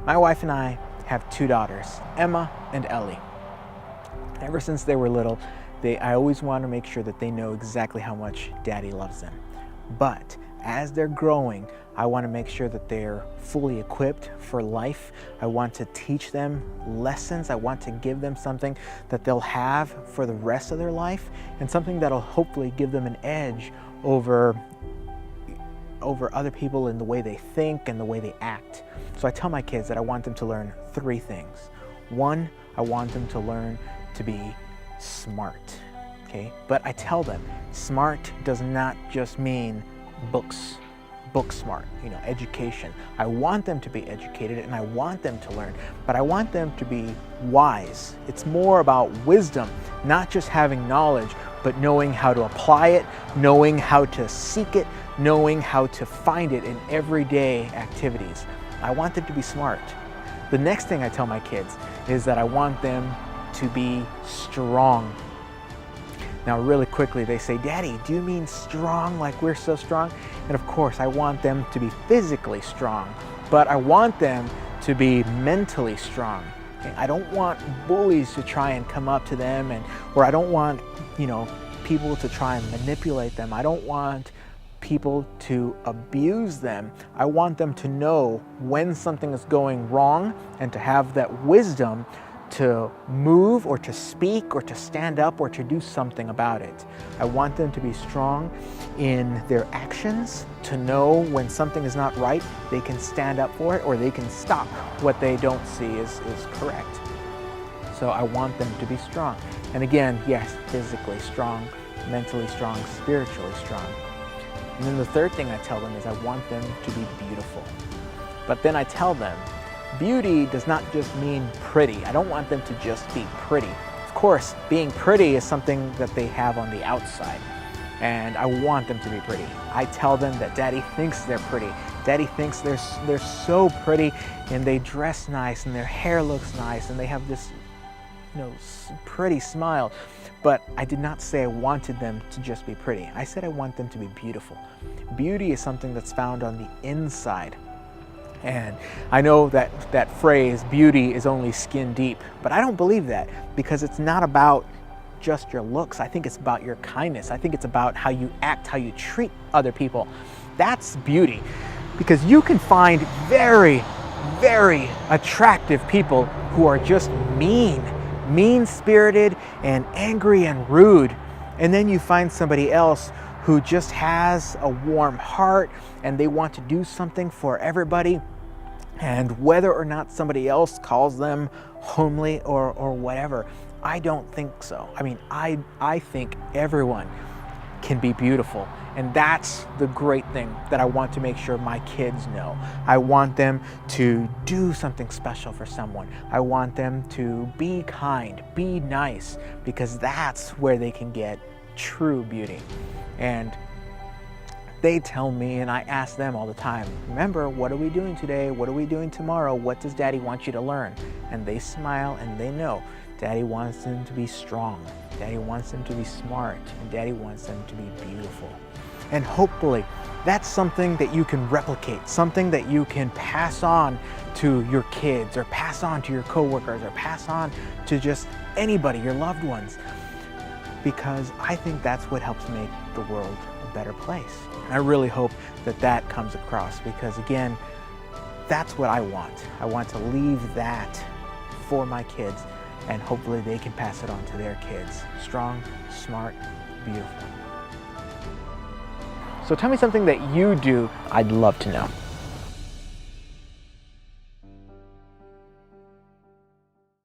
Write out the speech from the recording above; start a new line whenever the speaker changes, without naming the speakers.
My wife and I have two daughters, Emma and Ellie. Ever since they were little, I always want to make sure that they know exactly how much Daddy loves them. But as they're growing, I want to make sure that they're fully equipped for life. I want to teach them lessons. I want to give them something that they'll have for the rest of their life, and something that'll hopefully give them an edge over other people in the way they think and the way they act. So I tell my kids that I want them to learn three things. One, I want them to learn to be smart, okay? But I tell them, smart does not just mean book smart, education. I want them to be educated and I want them to learn, but I want them to be wise. It's more about wisdom, not just having knowledge, but knowing how to apply it, knowing how to seek it, knowing how to find it in everyday activities. I want them to be smart. The next thing I tell my kids is that I want them to be strong. Now, really quickly, they say, "Daddy, do you mean strong like we're so strong?" And of course, I want them to be physically strong, but I want them to be mentally strong. Okay? I don't want bullies to try and come up to them, or I don't want, people to try and manipulate them. I don't want people to abuse them. I want them to know when something is going wrong and to have that wisdom to move or to speak or to stand up or to do something about it. I want them to be strong in their actions, to know when something is not right, they can stand up for it, or they can stop what they don't see is correct. So I want them to be strong. And again, yes, physically strong, mentally strong, spiritually strong. And then the third thing I tell them is I want them to be beautiful. But then I tell them, beauty does not just mean pretty. I don't want them to just be pretty. Of course, being pretty is something that they have on the outside, and I want them to be pretty. I tell them that Daddy thinks they're pretty. Daddy thinks they're so pretty, and they dress nice, and their hair looks nice, and they have this pretty smile. But I did not say I wanted them to just be pretty. I said I want them to be beautiful. Beauty is something that's found on the inside. And I know that phrase, beauty is only skin deep, but I don't believe that, because it's not about just your looks. I think it's about your kindness. I think it's about how you act, how you treat other people. That's beauty, because you can find very, very attractive people who are just mean-spirited and angry and rude. And then you find somebody else who just has a warm heart and they want to do something for everybody. And whether or not somebody else calls them homely or whatever, I don't think so. I mean, I think everyone can be beautiful. And that's the great thing that I want to make sure my kids know. I want them to do something special for someone. I want them to be kind, be nice, because that's where they can get true beauty. And they tell me, and I ask them all the time, remember, what are we doing today? What are we doing tomorrow? What does Daddy want you to learn? And they smile and they know Daddy wants them to be strong. Daddy wants them to be smart. And Daddy wants them to be beautiful. And hopefully that's something that you can replicate, something that you can pass on to your kids, or pass on to your coworkers, or pass on to just anybody, your loved ones. Because I think that's what helps make the world a better place. And I really hope that comes across, because again, that's what I want. I want to leave that for my kids, and hopefully they can pass it on to their kids. Strong, smart, beautiful. So tell me something that you do. I'd love to know.